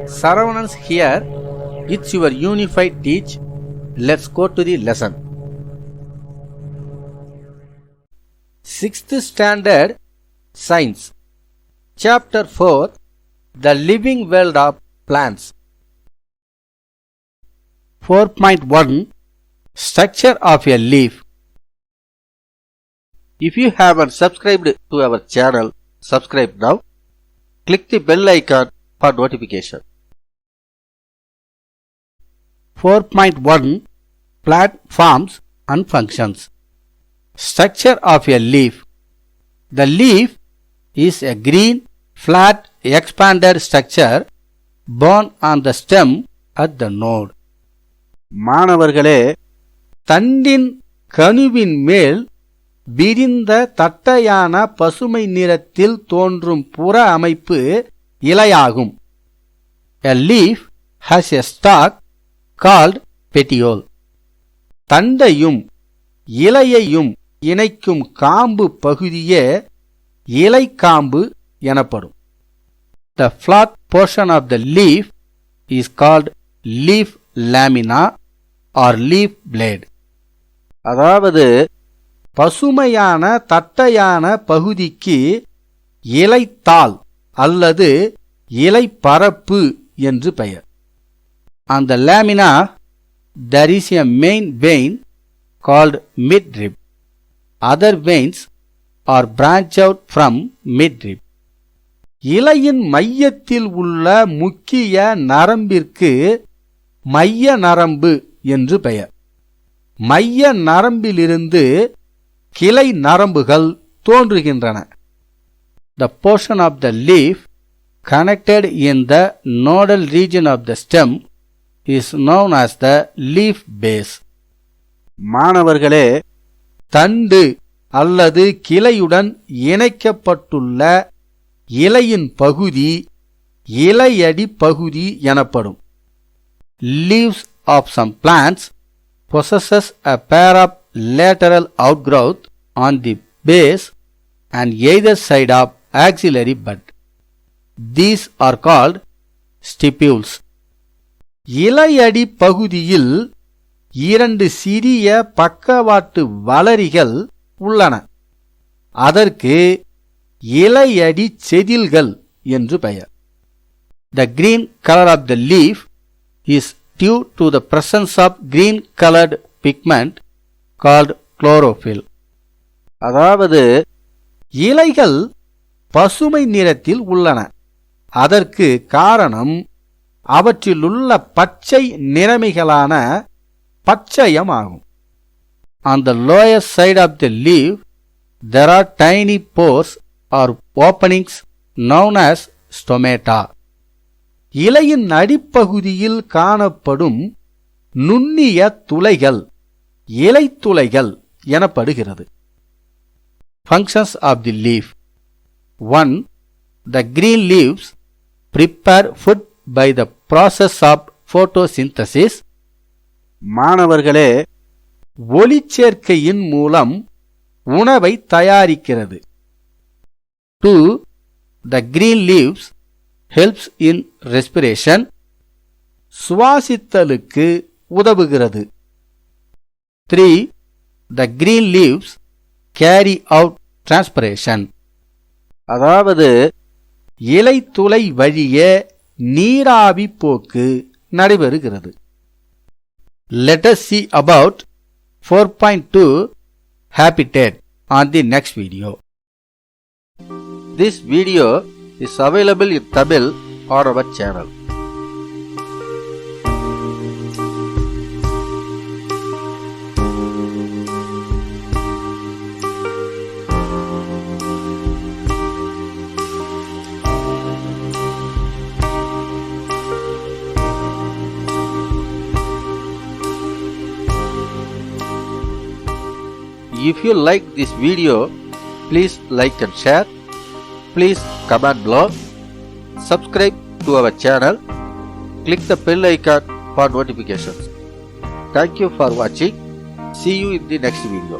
Saravanan here. It's your unified teach. Let's go to the lesson. 6th Standard Science. Chapter 4. The Living World of Plants. 4.1. Structure of a leaf. If you haven't subscribed to our channel, subscribe now. Click the bell icon for notification. 4.1. Plant forms and functions. Structure of a leaf. The leaf is a green, flat, expanded structure borne on the stem at the node. மாணவர்களே, தண்டின் கணுவின் மேல் விரிந்த தட்டையான பசுமை நிறத்தில் தோன்றும் புற அமைப்பு இலையாகும். A leaf has a stalk called petiole. தண்டையும் இலையையும் இணைக்கும் காம்பு பகுதியே இலைக்காம்பு எனப்படும். The flat portion of the leaf is called leaf lamina or leaf blade. அதாவது பசுமையான தட்டையான பகுதிக்கு இலைத்தாள் அல்லது இலைப்பரப்பு என்று பெயர். On the lamina there is a main vein called midrib. Other veins are branched out from midrib. இலையின் மையத்தில் உள்ள முக்கிய நரம்பிற்கு மைய நரம்பு என்று பெயர். மைய நரம்பிலிருந்து கிளை நரம்புகள் தோன்றுகின்றன. The portion of the leaf connected in the nodal region of the stem is known as the leaf base. மாணவர்களே, தண்டு அல்லது கிளையுடன் இணைக்கப்பட்டுள்ள இலையின் பகுதி இலையடி பகுதி எனப்படும். Leaves of some plants possesses a pair of lateral outgrowth on the base and either side of axillary bud. These are called stipules. இலையடி பகுதியில் இரண்டு சிறிய பக்கவாட்டு வளரிகள் உள்ளன. அதற்கு இலையடி செதில்கள் என்று பெயர். The green color of the leaf is due to the presence of green colored pigment called chlorophyll. அதாவது இலைகள் பசுமை நிறத்தில் உள்ளன. அதற்கு காரணம் அவற்றிலுள்ள பச்சை நிறமிகளான பச்சையமாகும். On the lower side of the leaf there are tiny pores or openings known as stomata. இலையின் அடிப்பகுதியில் காணப்படும் நுண்ணிய துளைகள் இலைத்துளைகள் எனப்படுகிறது. Functions of the leaf. 1. The green leaves prepare food by the process of photosynthesis. மாணவர்களே, ஒளிச்சேர்க்கையின் மூலம் உணவை தயாரிக்கிறது. 2. The green leaves helps in respiration. சுவாசித்தலுக்கு உதவுகிறது. 3. The green leaves carry out transpiration. அதாவது இலைத்துளை வழியே நீராவி போக்கு நடைபெறுகிறது. Let us see about 4.2 habitat on the next video. This video is available in Tamil on our channel. If you like this video, please like and share. Please comment below. Subscribe to our channel. Click the bell icon for notifications. Thank you for watching. See you in the next video.